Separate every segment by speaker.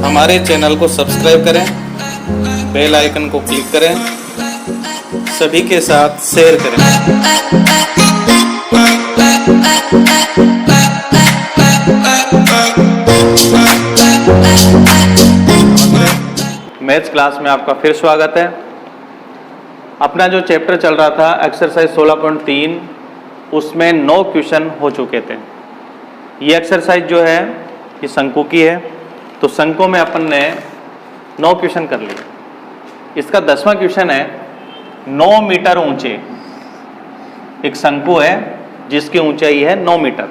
Speaker 1: हमारे चैनल को सब्सक्राइब करें, बेल आइकन को क्लिक करें, सभी के साथ शेयर करें। मैथ्स क्लास में आपका फिर स्वागत है। अपना जो चैप्टर चल रहा था एक्सरसाइज 16.3 उसमें 9 क्वेश्चन हो चुके थे। ये एक्सरसाइज जो है ये शंकु की है, तो शंकु में अपन ने 9 क्वेश्चन कर लिए। इसका 10वां क्वेश्चन है 9 मीटर ऊंचे एक शंकु है जिसकी ऊंचाई है 9 मीटर।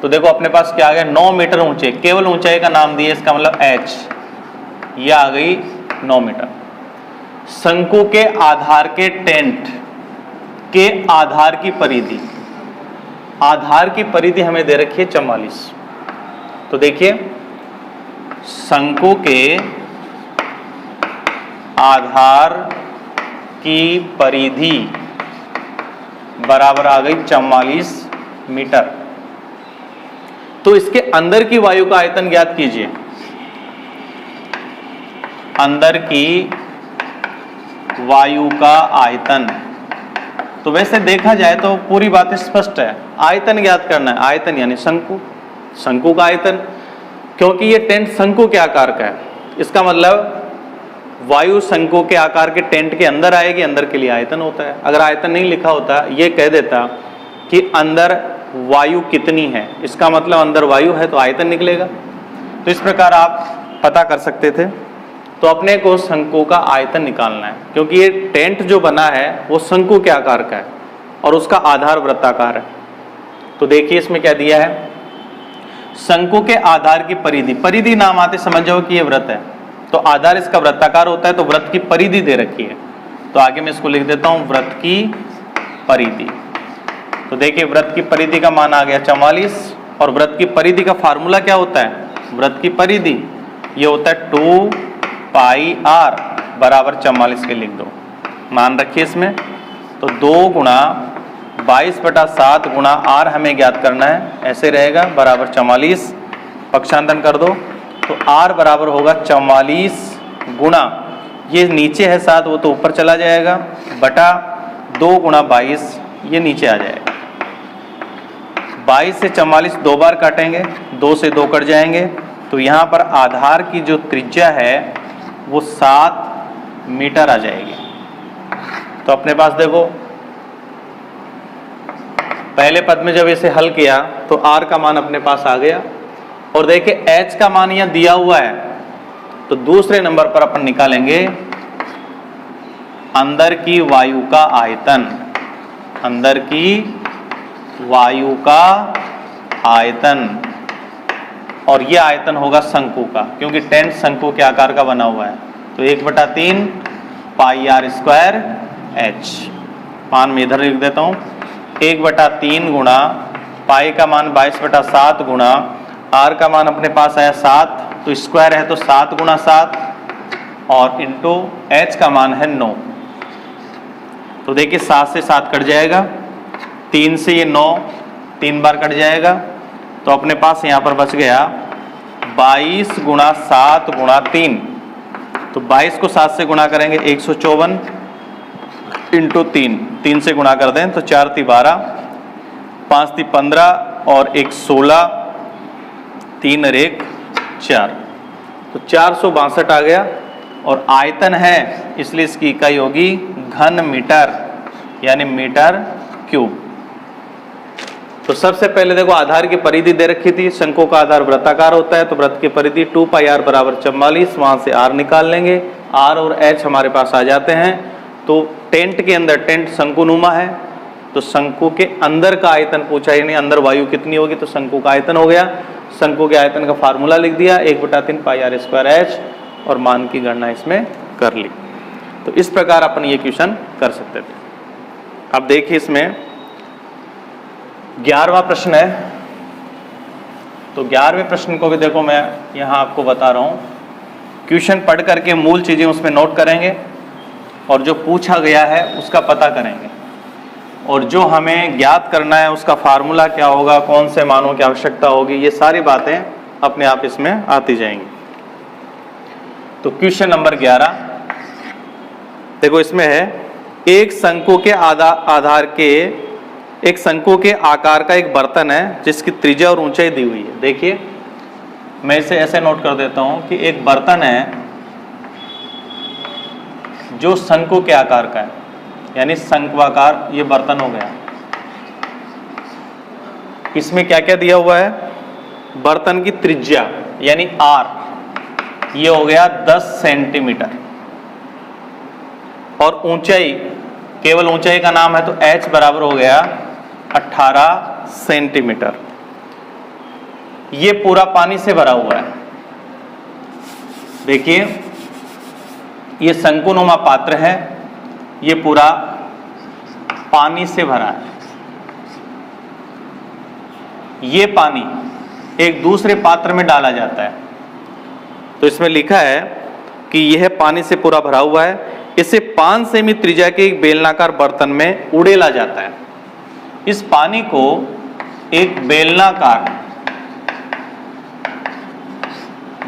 Speaker 1: तो देखो अपने पास क्या आ गया, 9 मीटर ऊंचे, केवल ऊंचाई का नाम दिए, इसका मतलब h, ये आ गई 9 मीटर। शंकु के आधार के टेंट के आधार की परिधि, आधार की परिधि हमें दे रखी है 44। तो देखिए शंकु के आधार की परिधि बराबर आ गई 44 मीटर। तो इसके अंदर की वायु का आयतन ज्ञात कीजिए। अंदर की वायु का आयतन, तो वैसे देखा जाए तो पूरी बात स्पष्ट है, आयतन ज्ञात करना है। आयतन यानी शंकु, शंकु का आयतन, क्योंकि ये टेंट शंकु के आकार का है, इसका मतलब वायु शंकु के आकार के टेंट के अंदर आएगी, अंदर के लिए आयतन होता है। अगर आयतन नहीं लिखा होता, ये कह देता कि अंदर वायु कितनी है, इसका मतलब अंदर वायु है तो आयतन निकलेगा। तो इस प्रकार आप पता कर सकते थे। तो अपने को शंकु का आयतन निकालना है, क्योंकि ये टेंट जो बना है वो शंकु के आकार का है और उसका आधार वृत्ताकार है। तो देखिए इसमें क्या दिया है, शंकु के आधार की परिधि, परिधि नाम आते समझ जाओ कि ये वृत्त है, तो आधार इसका वृत्ताकार होता है, तो वृत्त की परिधि दे रखी है। तो आगे मैं इसको लिख देता हूं, वृत्त की परिधि। तो देखिए वृत्त की परिधि का मान आ गया 44, और वृत्त की परिधि का फार्मूला क्या होता है, वृत्त की परिधि ये होता है 2 पाई r बराबर 44 के लिख दो, मान रखिए इसमें। तो 2 गुणा 22/7 गुणा r हमें ज्ञात करना है, ऐसे रहेगा बराबर 44, पक्षांतरण कर दो तो r बराबर होगा 44 गुणा, ये नीचे है 7 वो तो ऊपर चला जाएगा, बटा 2 गुणा 22 ये नीचे आ जाएगा। 22 से 44 2 बार काटेंगे, 2 से 2 कट जाएंगे, तो यहाँ पर आधार की जो त्रिज्या है वो 7 मीटर आ जाएगी। तो अपने पास देखो पहले पद में जब इसे हल किया तो r का मान अपने पास आ गया, और देखिए h का मान यहाँ दिया हुआ है, तो दूसरे नंबर पर अपन निकालेंगे अंदर की वायु का आयतन, अंदर की वायु का आयतन, और यह आयतन होगा शंकु का, क्योंकि टेंट शंकु के आकार का बना हुआ है। तो 1/3 पाई r स्क्वायर h, मान में इधर लिख देता हूं, 1/3 गुणा पाई का मान 22/7 गुणा r का मान अपने पास आया 7, तो स्क्वायर है तो 7 गुणा 7, और इंटू h का मान है 9। तो देखिए 7 से 7 कट जाएगा, 3 से ये 9 3 बार कट जाएगा, तो अपने पास यहाँ पर बच गया 22 गुणा 7 गुणा 3। तो 22 को 7 से गुणा करेंगे 154 इंटू 3, 3 से गुणा कर दें तो 4 × 12, 5 × 15 और 1 16, 3 और 1 4, तो 462 आ गया। और आयतन है इसलिए इसकी इकाई होगी घन मीटर, यानी मीटर क्यूब। तो सबसे पहले देखो आधार की परिधि दे रखी थी, शंकु का आधार वृत्ताकार होता है, तो वृत्त की परिधि 2 पाई r बराबर 44, वहां से r निकाल लेंगे, r और h हमारे पास आ जाते हैं। तो टेंट के अंदर, टेंट शंकुनुमा है, तो शंकु के अंदर का आयतन पूछा, यानी अंदर वायु कितनी होगी, तो शंकु का आयतन हो गया। शंकु के आयतन का फार्मूला लिख दिया 1/3 पाई r स्क्वायर h, और मान की गणना इसमें कर ली। तो इस प्रकार अपन ये क्वेश्चन कर सकते थे। अब देखिए इसमें 11वां प्रश्न है, तो 11वें प्रश्न को भी देखो मैं यहाँ आपको बता रहा हूँ, क्वेश्चन पढ़ करके मूल चीज़ें उसमें नोट करेंगे, और जो पूछा गया है उसका पता करेंगे, और जो हमें ज्ञात करना है उसका फार्मूला क्या होगा, कौन से मानों की आवश्यकता होगी, ये सारी बातें अपने आप इसमें आती जाएंगी। तो क्वेश्चन नंबर 11 देखो, इसमें है एक शंकु के एक शंकु के आकार का एक बर्तन है जिसकी त्रिज्या और ऊंचाई दी हुई है। देखिए, मैं इसे ऐसे नोट कर देता हूं कि एक बर्तन है जो शंकु के आकार का है, यानी शंक्वाकार ये बर्तन हो गया। इसमें क्या क्या दिया हुआ है? बर्तन की त्रिज्या यानी आर, ये हो गया 10 सेंटीमीटर, और ऊंचाई, केवल ऊंचाई का नाम है तो h बराबर हो गया 18 सेंटीमीटर। ये पूरा पानी से भरा हुआ है। देखिए, ये शंकुनुमा पात्र है, ये पूरा पानी से भरा है। ये पानी एक दूसरे पात्र में डाला जाता है, तो इसमें लिखा है कि यह पानी से पूरा भरा हुआ है। इसे 5 सेमी त्रिज्या के एक बेलनाकार बर्तन में उड़ेला जाता है। इस पानी को एक बेलनाकार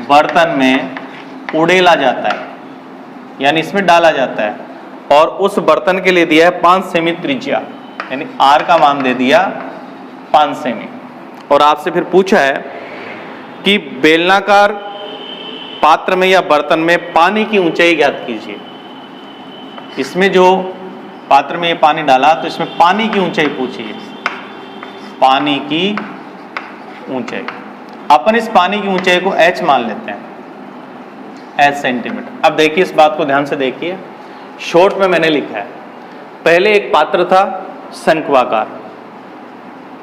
Speaker 1: बर्तन में उड़ेला जाता है, यानी इसमें डाला जाता है, और उस बर्तन के लिए दिया है 5 सेमी त्रिज्या, यानी आर का मान दे दिया 5 सेमी। और आपसे फिर पूछा है कि बेलनाकार पात्र में या बर्तन में पानी की ऊंचाई ज्ञात कीजिए। इसमें जो पात्र में ये पानी डाला तो इसमें पानी की ऊंचाई पूछी है, पानी की ऊंचाई। अपन इस पानी की ऊंचाई को h मान लेते हैं, h सेंटीमीटर। अब देखिए, इस बात को ध्यान से देखिए, शॉर्ट में मैंने लिखा है, पहले एक पात्र था शंक्वाकार,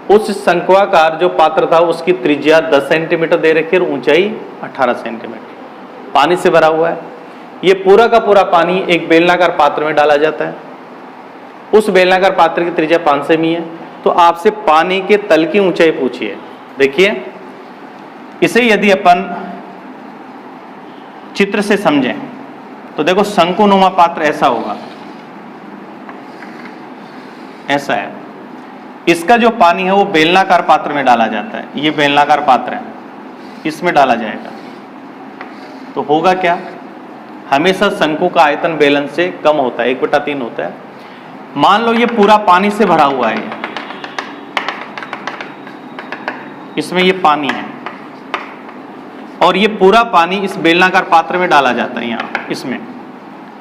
Speaker 1: उस शंक्वाकार जो पात्र था उसकी त्रिज्या 10 सेंटीमीटर दे रखी है और ऊंचाई 18 सेंटीमीटर, पानी से भरा हुआ है। ये पूरा का पूरा पानी एक बेलनाकार पात्र में डाला जाता है। उस बेलनाकार पात्र की त्रिज्या 5 सेमी है, तो आपसे पानी के तल की ऊंचाई पूछी है। देखिए, इसे यदि अपन चित्र से समझें तो देखो, शंकुनुमा पात्र ऐसा होगा, ऐसा है। इसका जो पानी है वो बेलनाकार पात्र में डाला जाता है। ये बेलनाकार पात्र है, इसमें डाला जाएगा, तो होगा क्या? हमेशा शंकु का आयतन बेलन से कम होता है, 1/3 होता है। मान लो ये पूरा पानी से भरा हुआ है, इसमें ये पानी है, और ये पूरा पानी इस बेलनाकार पात्र में डाला जाता है, यहाँ इसमें।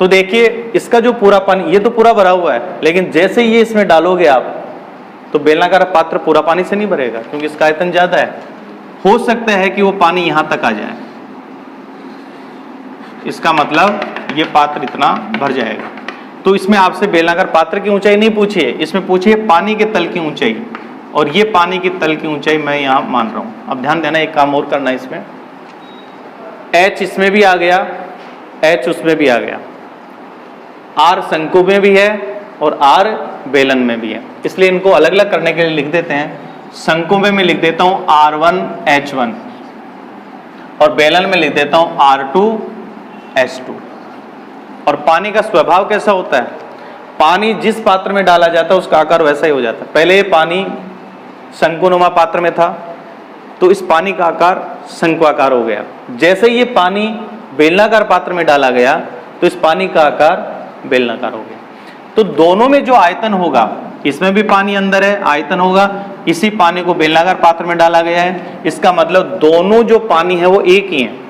Speaker 1: तो देखिए, इसका जो पूरा पानी, ये तो पूरा भरा हुआ है, लेकिन जैसे ये इसमें डालोगे आप, तो बेलनाकार पात्र पूरा पानी से नहीं भरेगा, क्योंकि इसका आयतन ज्यादा है। हो सकता है कि वो पानी यहां तक आ जाए, इसका मतलब ये पात्र इतना भर जाएगा। तो इसमें आपसे बेलनाकार पात्र की ऊंचाई नहीं पूछी है, इसमें पूछी है पानी के तल की ऊंचाई, और ये पानी की तल की ऊंचाई मैं यहां मान रहा हूं। अब ध्यान देना, एक काम और करना है इसमें, h इसमें भी आ गया, h उसमें भी आ गया, r शंकु में भी है और r बेलन में भी है, इसलिए इनको अलग अलग करने के लिए लिख देते हैं। शंकु में मैं लिख देता हूं R1 H1, और बेलन में लिख देता हूं R2 H2। और पानी का स्वभाव कैसा होता है? पानी जिस पात्र में डाला जाता है उसका आकार वैसा ही हो जाता है। पहले ये पानी शंकुनुमा पात्र में था, तो इस पानी का आकार शंक्वाकार हो गया। जैसे ये पानी बेलनाकार पात्र में डाला गया तो इस पानी का आकार बेलनाकार हो गया। तो दोनों में जो आयतन होगा, इसमें भी पानी अंदर है, आयतन होगा, इसी पानी को बेलनाकार पात्र में डाला गया है, इसका मतलब दोनों जो पानी है वो एक ही है।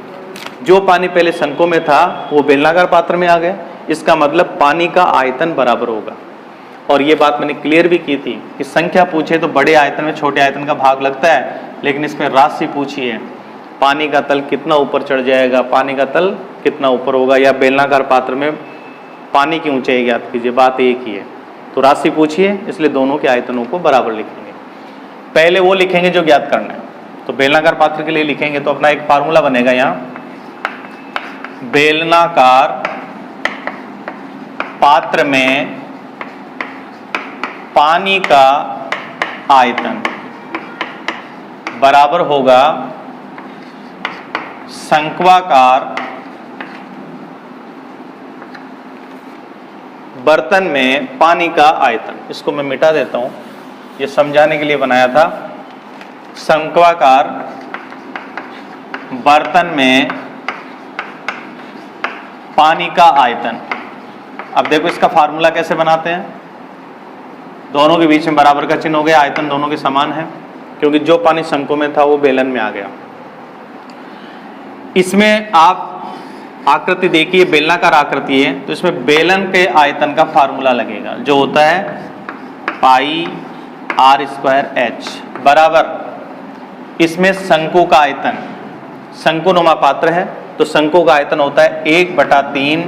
Speaker 1: जो पानी पहले शंकु में था वो बेलनाकार पात्र में आ गया, इसका मतलब पानी का आयतन बराबर होगा। और ये बात मैंने क्लियर भी की थी कि संख्या पूछे तो बड़े आयतन में छोटे आयतन का भाग लगता है, लेकिन इसमें राशि पूछी है, पानी का तल कितना ऊपर चढ़ जाएगा, पानी का तल कितना ऊपर होगा, या बेलनाकार पात्र में पानी की ऊंचाई ज्ञात कीजिए, बात एक ही है। तो राशि पूछिए, इसलिए दोनों के आयतनों को बराबर लिखेंगे। पहले वो लिखेंगे जो ज्ञात करना है, तो बेलनाकार पात्र के लिए लिखेंगे तो अपना एक फार्मूला बनेगा यहाँ, बेलनाकार पात्र में पानी का आयतन बराबर होगा शंक्वाकार बर्तन में पानी का आयतन। इसको मैं मिटा देता हूं, ये समझाने के लिए बनाया था। शंक्वाकार बर्तन में पानी का आयतन। अब देखो इसका फार्मूला कैसे बनाते हैं, दोनों के बीच में बराबर का चिन्ह हो गया, आयतन दोनों के समान है, क्योंकि जो पानी शंकु में था वो बेलन में आ गया। इसमें आप आकृति देखिए, बेलनाकार आकृति है, तो इसमें बेलन के आयतन का फार्मूला लगेगा जो होता है पाई आर स्क्वायर एच बराबर, इसमें शंकु का आयतन, शंकुनुमा पात्र है तो शंकु का आयतन होता है 1/3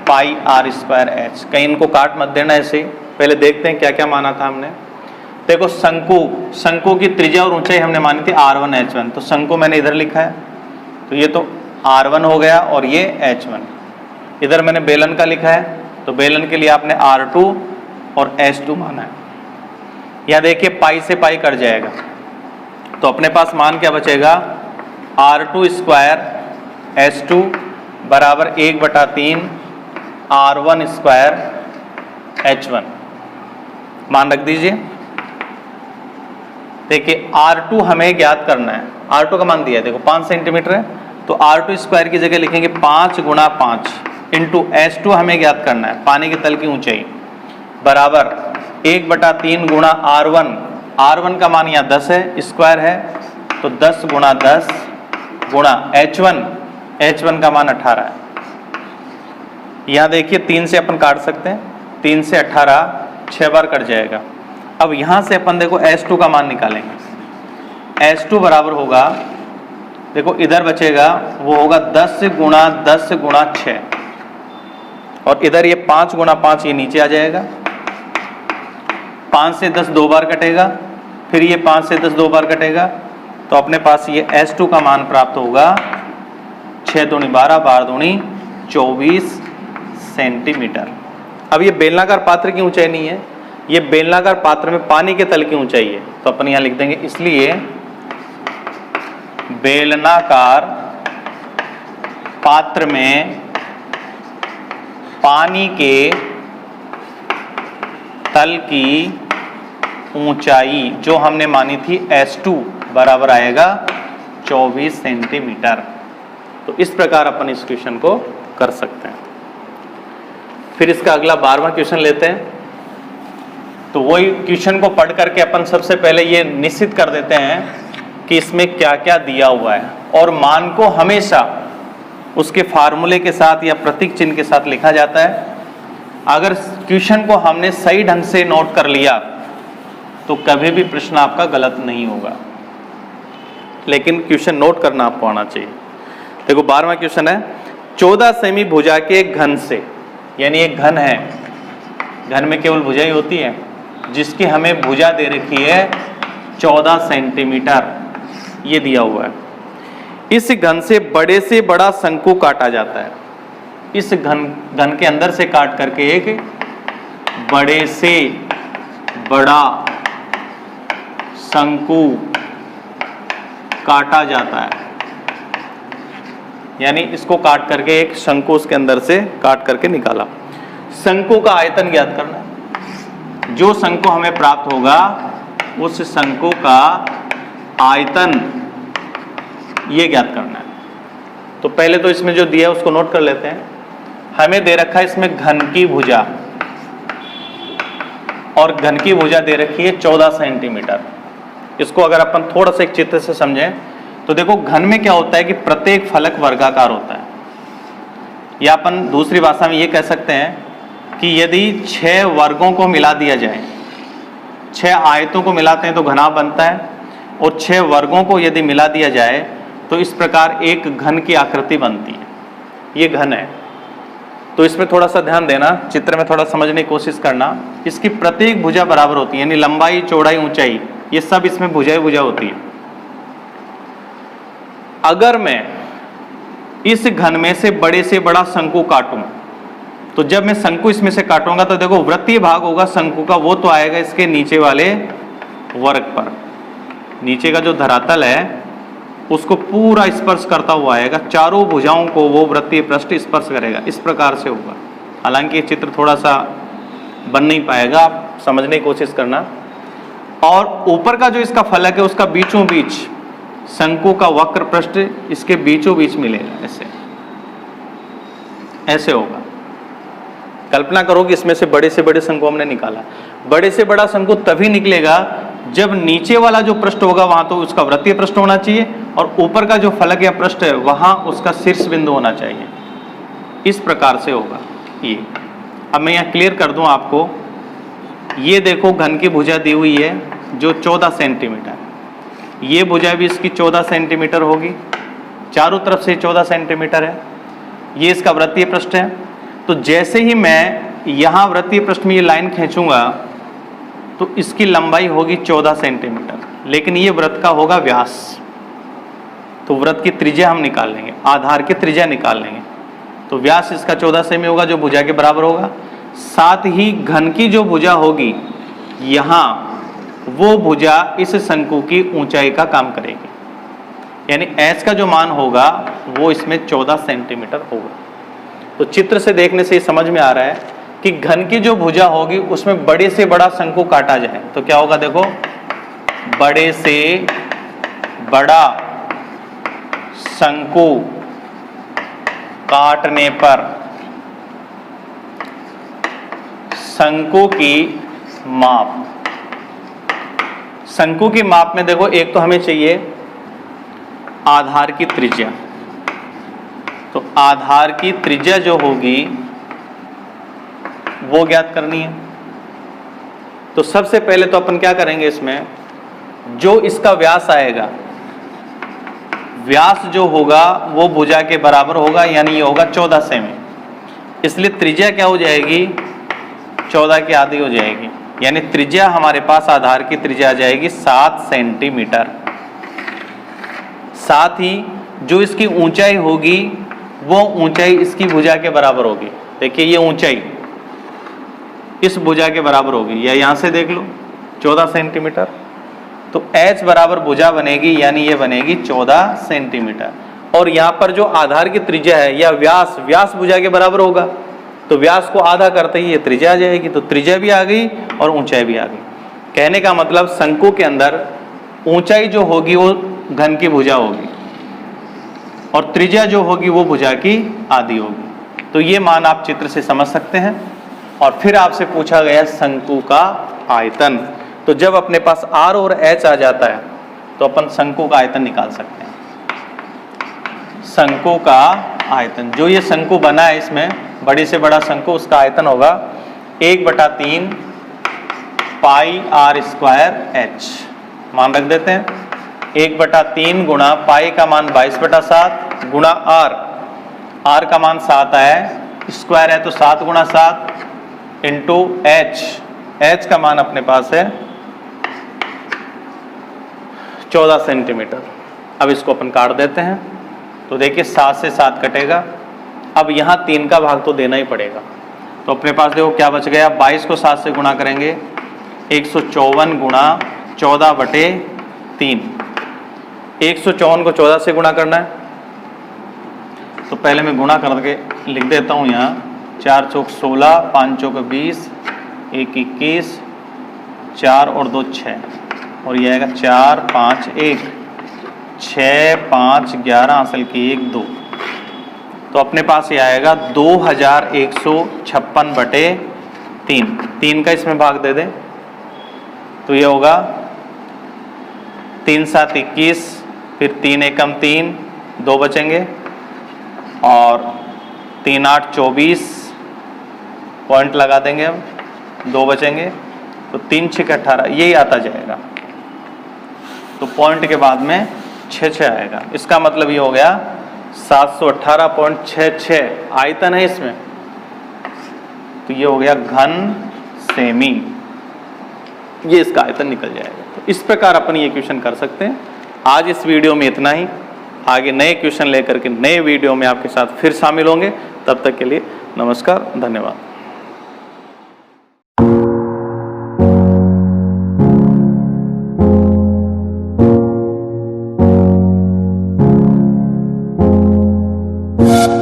Speaker 1: पाई आर स्क्वायर एच। कहीं इनको काट मत देना, ऐसे पहले देखते हैं क्या क्या माना था हमने। देखो शंकु की त्रिज्या और ऊंचाई हमने मानी थी R1 H1, तो शंकु मैंने इधर लिखा है, तो ये तो R1 हो गया और ये H1। इधर मैंने बेलन का लिखा है, तो बेलन के लिए आपने R2 और H2 माना है। यहाँ देखिए पाई से पाई कट जाएगा, तो अपने पास मान क्या बचेगा, R2 स्क्वायर H2 बराबर 1/3 R1 स्क्वायर H1 मान रख दीजिए। देखिए R2 हमें ज्ञात करना है, R2 का मान दिया है, देखो 5 सेंटीमीटर है, तो R2 स्क्वायर की जगह लिखेंगे 5 × 5 इंटू H2 हमें ज्ञात करना है, पानी के तल की ऊंचाई, बराबर 1/3 गुणा R1 का मान यहाँ 10 है, स्क्वायर है, तो 10 × 10 गुणा H1 का मान 18 है। यहाँ देखिए 3 से अपन काट सकते हैं, 3 से 18 6 बार कट जाएगा। अब यहाँ से अपन देखो H2 का मान निकालेंगे, H2 बराबर होगा, देखो इधर बचेगा वो होगा 10 × 10 × 6, और इधर ये 5 × 5 ये नीचे आ जाएगा, 5 से 10 2 बार कटेगा, फिर ये 5 से 10 2 बार कटेगा, तो अपने पास ये H2 का मान प्राप्त होगा 6 दूनी 12 12 दूनी 24 सेंटीमीटर। अब ये बेलनाकार पात्र की ऊंचाई नहीं है, ये बेलनाकार पात्र में पानी के तल की ऊंचाई है, तो अपन यहाँ लिख देंगे, इसलिए बेलनाकार पात्र में पानी के तल की ऊंचाई जो हमने मानी थी H2 बराबर आएगा 24 सेंटीमीटर। तो इस प्रकार अपन इस क्वेश्चन को कर सकते हैं। फिर इसका अगला 12वां क्वेश्चन लेते हैं। तो वही क्वेश्चन को पढ़ करके अपन सबसे पहले ये निश्चित कर देते हैं कि इसमें क्या क्या दिया हुआ है, और मान को हमेशा उसके फार्मूले के साथ या प्रतीक चिन्ह के साथ लिखा जाता है। अगर क्वेश्चन को हमने सही ढंग से नोट कर लिया तो कभी भी प्रश्न आपका गलत नहीं होगा, लेकिन क्वेश्चन नोट करना आपको आना चाहिए। देखो 12वां क्वेश्चन है, 14 सेमी भुजा के एक घन से, यानी एक घन है, घन में केवल भुजा ही होती है, जिसकी हमें भुजा दे रखी है 14 सेंटीमीटर, ये दिया हुआ है। इस घन से बड़ा शंकु काटा जाता है। इस घन के अंदर से काट करके एक बड़े से बड़ा शंकु काटा जाता है, यानी इसको काट करके एक शंकु उसके अंदर से काट करके निकाला। शंकु का आयतन ज्ञात करना है। जो शंकु हमें प्राप्त होगा उस शंकु का आयतन ये ज्ञात करना है। तो पहले तो इसमें जो दिया है उसको नोट कर लेते हैं। हमें दे रखा है इसमें घन की भुजा, और घन की भुजा दे रखी है 14 सेंटीमीटर। इसको अगर अपन थोड़ा सा एक चित्र से समझें तो देखो घन में क्या होता है कि प्रत्येक फलक वर्गाकार होता है, या अपन दूसरी भाषा में ये कह सकते हैं कि यदि 6 वर्गों को मिला दिया जाए, 6 आयतों को मिलाते हैं तो घनाभ बनता है, और 6 वर्गों को यदि मिला दिया जाए तो इस प्रकार एक घन की आकृति बनती है। ये घन है, तो इसमें थोड़ा सा ध्यान देना, चित्र में थोड़ा समझने की कोशिश करना। इसकी प्रत्येक भुजा बराबर होती है, यानी लंबाई चौड़ाई ऊंचाई ये सब इसमें भुजा ही भुजा होती है। अगर मैं इस घन में से बड़ा शंकु काटूं, तो जब मैं शंकु इसमें से काटूंगा तो देखो वृत्तीय भाग होगा शंकु का, वो तो आएगा इसके नीचे वाले वर्ग पर। नीचे का जो धरातल है उसको पूरा स्पर्श करता हुआ आएगा, चारों भुजाओं को वो वृत्तीय पृष्ठ स्पर्श करेगा। इस प्रकार से होगा। हालांकि ये चित्र थोड़ा सा बन नहीं पाएगा, आप समझने की कोशिश करना। और ऊपर का जो इसका फलक है उसका बीचों बीच शंकु का वक्र पृष्ठ इसके बीचों बीच मिलेगा ऐसे। ऐसे होगा। कल्पना करो कि इसमें से बड़े शंकु हमने निकाला। बड़े से बड़ा शंकु तभी निकलेगा जब नीचे वाला जो पृष्ठ होगा वहां तो उसका वृत्तीय पृष्ठ होना चाहिए और ऊपर का जो फलक या पृष्ठ है वहां उसका शीर्ष बिंदु होना चाहिए। इस प्रकार से होगा ये। अब मैं यहाँ क्लियर कर दूं आपको। ये देखो घन की भुजा दी हुई है जो 14 सेंटीमीटर, ये भुजा भी इसकी 14 सेंटीमीटर होगी, चारों तरफ से 14 सेंटीमीटर है। ये इसका वृत्तीय पृष्ठ है। तो जैसे ही मैं यहाँ वृत्तीय पृष्ठ में ये लाइन खींचूंगा तो इसकी लंबाई होगी 14 सेंटीमीटर, लेकिन ये वृत्त का होगा व्यास। तो वृत्त की त्रिज्या हम निकाल लेंगे, आधार की त्रिज्या निकाल लेंगे। तो व्यास इसका 14 सेमी होगा जो भुजा के बराबर होगा। साथ ही घन की जो भुजा होगी यहाँ, वो भुजा इस शंकु की ऊंचाई का काम करेगी, यानी h का जो मान होगा वो इसमें 14 सेंटीमीटर होगा। तो चित्र से देखने से समझ में आ रहा है कि घन की जो भुजा होगी उसमें बड़े से बड़ा शंकु काटा जाए तो क्या होगा। देखो, बड़े से बड़ा शंकु काटने पर शंकु की माप, शंकु की माप में देखो एक तो हमें चाहिए आधार की त्रिज्या। तो आधार की त्रिज्या जो होगी वो ज्ञात करनी है। तो सबसे पहले तो अपन क्या करेंगे, इसमें जो इसका व्यास आएगा, व्यास जो होगा वो भुजा के बराबर होगा, यानी ये होगा 14 सेमी। इसलिए त्रिज्या क्या हो जाएगी, 14 की आधी हो जाएगी, यानी त्रिज्या हमारे पास आधार की त्रिज्या आ जाएगी 7 सेंटीमीटर। साथ ही जो इसकी ऊंचाई होगी वो ऊंचाई इसकी भुजा के बराबर होगी। देखिए ये ऊंचाई इस भुजा के बराबर होगी, या यहां से देख लो 14 सेंटीमीटर। तो h बराबर भुजा बनेगी, यानी ये बनेगी 14 सेंटीमीटर। और यहाँ पर जो आधार की त्रिज्या है या व्यास, व्यास भुजा के बराबर होगा, तो व्यास को आधा करते ही ये त्रिज्या आ जाएगी। तो त्रिज्या भी आ गई और ऊंचाई भी आ गई। कहने का मतलब शंकु के अंदर ऊंचाई जो होगी वो घन की भुजा होगी और त्रिज्या जो होगी वो भुजा की आधी होगी। तो ये मान आप चित्र से समझ सकते हैं। और फिर आपसे पूछा गया शंकु का आयतन। तो जब अपने पास r और h आ जाता है तो अपन शंकु का आयतन निकाल सकते हैं। शंकु का आयतन, जो ये शंकु बना है इसमें बड़ी से बड़ा शंकु, उसका आयतन होगा 1/3 पाई r स्क्वायर h। मान रख देते हैं 1/3 गुणा पाई का मान 22/7 गुणा r का मान 7 है, स्क्वायर है तो 7 गुणा 7 इंटू h का मान अपने पास है 14 सेंटीमीटर। अब इसको अपन काट देते हैं। तो देखिए 7 से 7 कटेगा। अब यहाँ 3 का भाग तो देना ही पड़ेगा। तो अपने पास देखो क्या बच गया, 22 को 7 से गुणा करेंगे 154 गुणा 14/3। 154 को 14 से गुणा करना है। तो पहले मैं गुणा करके लिख देता हूँ यहाँ, 4 चौक 16, 5 चौक 20, 1 21, 4 और 2 6, और ये आएगा 4 5 1, 6 5 11 असल की 1 2। तो अपने पास ये आएगा 2156/3। 3 का इसमें भाग दे दें तो ये होगा 3 7 21, फिर 3 एकम 3, 2 बचेंगे, और 3 8 24, पॉइंट लगा देंगे, अब 2 बचेंगे, तो 3 6 18, यही आता जाएगा। तो पॉइंट के बाद में 6 6 आएगा। इसका मतलब ये हो गया 718.66 आयतन है इसमें। तो ये हो गया घन सेमी, ये इसका आयतन निकल जाएगा। तो इस प्रकार अपन ये क्वेश्चन कर सकते हैं। आज इस वीडियो में इतना ही। आगे नए क्वेश्चन लेकर के नए वीडियो में आपके साथ फिर शामिल होंगे। तब तक के लिए नमस्कार, धन्यवाद।